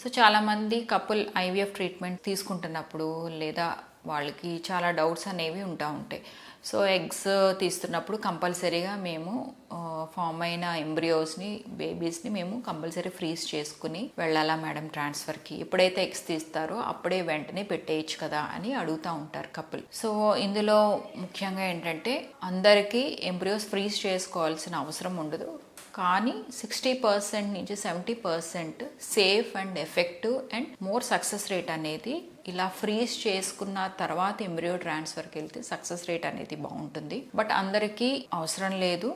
So చాలామంది couple IVF treatment తీసుకుంటున్నప్పుడు లేదా వాళ్ళకి చాలా డౌట్స్ అనేవి ఉంటాయి. సో ఎగ్స్ తీస్తున్నప్పుడు కంపల్సరీగా మేము ఫామ్ అయిన ఎంబ్రియోస్ని బేబీస్ని మేము కంపల్సరీ ఫ్రీజ్ చేసుకుని వెళ్ళాలా మేడం ట్రాన్స్ఫర్కి, ఎప్పుడైతే ఎగ్స్ తీస్తారో అప్పుడే వెంటనే పెట్టేయచ్చు కదా అని అడుగుతూ ఉంటారు కపుల్. సో ఇందులో ముఖ్యంగా ఏంటంటే అందరికీ ఎంబ్రియోస్ ఫ్రీజ్ చేసుకోవాల్సిన అవసరం ఉండదు, కానీ 60% నుంచి 70% safe and effective and more success rate అనేది ఇలా ఫ్రీజ్ చేసుకున్న తర్వాత ఎంబ్రియో ట్రాన్స్ఫర్కి వెళ్తే సక్సెస్ రేట్ అనేది బాగుంటుంది. బట్ అందరికీ అవసరం లేదు.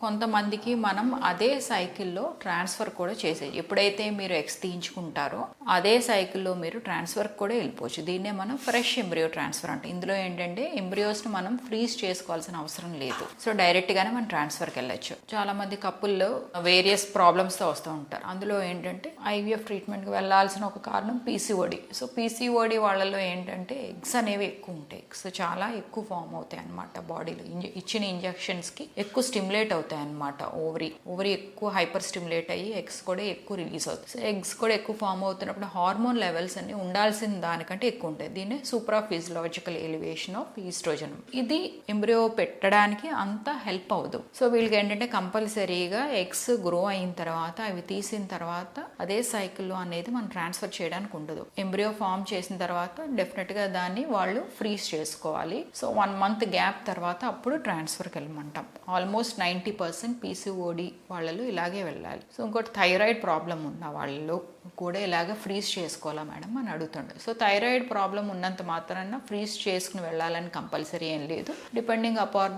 కొంతమందికి మనం అదే సైకిల్లో ట్రాన్స్ఫర్ కూడా చేసేది, ఎప్పుడైతే మీరు ఎగ్స్ తీయించుకుంటారో అదే సైకిల్లో మీరు ట్రాన్స్ఫర్ కూడా వెళ్ళిపోవచ్చు. దీన్నే మనం ఫ్రెష్ ఎంబ్రియో ట్రాన్స్ఫర్ అంటే. ఇందులో ఏంటంటే ఎంబ్రియోస్ని మనం ఫ్రీజ్ చేసుకోవాల్సిన అవసరం లేదు. సో డైరెక్ట్గానే మనం ట్రాన్స్ఫర్కి వెళ్ళచ్చు. చాలా మంది కపుల్లో వేరియస్ ప్రాబ్లమ్స్తో వస్తూ ఉంటారు. అందులో ఏంటంటే ఐవీఎఫ్ ట్రీట్మెంట్కి వెళ్ళాల్సిన ఒక కారణం పీసీఓడి. సో పీసీఓడి వాళ్ళలో ఏంటంటే ఎగ్స్ అనేవి ఎక్కువ ఉంటాయి. ఎగ్స్ చాలా ఎక్కువ ఫామ్ అవుతాయి అన్నమాట బాడీలో. ఇచ్చిన ఇంజెక్షన్స్కి ఎక్కువ స్టిమ్యులేట్ అవుతాయి అన్నమాట. ఓవరీ ఎక్కువ హైపర్ స్టిమ్యులేట్ అయ్యి ఎగ్స్ కూడా ఎక్కువ రిలీజ్ అవుతాయి. సో ఎగ్స్ కూడా ఎక్కువ ఫామ్ అవుతున్నప్పుడు హార్మోన్ లెవెల్స్ అన్ని ఉండాల్సిన దానికంటే ఎక్కువ ఉంటాయి. దీన్ని supra physiological elevation of oestrogen. ఇది ఎంబ్రియో పెట్టడానికి అంత హెల్ప్ అవ్వదు. సో వీళ్ళకి ఏంటంటే కంపల్సరీగా ఎగ్స్ గ్రో అయిన తర్వాత అవి తీసిన తర్వాత అదే సైకిల్లో అనేది మనం ట్రాన్స్ఫర్ చేయడానికి ఉండదు. ఎంబ్రియో ఫామ్ చేసిన తర్వాత డెఫినెట్గా దాన్ని వాళ్ళు ఫ్రీజ్ చేసుకోవాలి. సో 1 month గ్యాప్ తర్వాత అప్పుడు ట్రాన్స్ఫర్కి వెళ్ళమంటాం. ఆల్మోస్ట్ 90% పీసీఓడి వాళ్ళలో ఇలాగే వెళ్ళాలి. సో ఇంకోటి థైరాయిడ్ ప్రాబ్లం ఉన్న వాళ్ళలో కూడా ఇలాగ ఫ్రీజ్ చేసుకోవాలా మేడం అని అడుగుతుండే. సో థైరాయిడ్ ప్రాబ్లం ఉన్నంత మాత్రాన ఫ్రీజ్ చేసుకుని వెళ్ళాలని కంపల్సరీ ఏం లేదు. Depending upon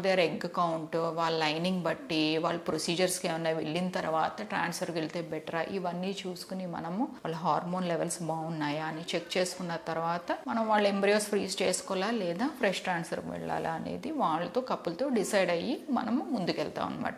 there egg count, వాళ్ళ లైనింగ్ బట్టి, వాళ్ళ ప్రొసీజర్స్కి ఏమైనా వెళ్ళిన తర్వాత ట్రాన్స్ఫర్కి వెళ్తే బెటరా, ఇవన్నీ చూసుకుని మనము వాళ్ళ హార్మోన్ లెవెల్స్ బాగున్నాయా అని చెక్ చేసుకున్న తర్వాత మనం వాళ్ళ ఎంబ్రియోస్ ఫ్రీజ్ చేసుకోవాలా లేదా ఫ్రెష్ ట్రాన్స్ఫర్కి వెళ్ళాలా అనేది వాళ్ళతో కపుల్తో డిసైడ్ అయ్యి మనము ముందుకెళ్తాం అనమాట.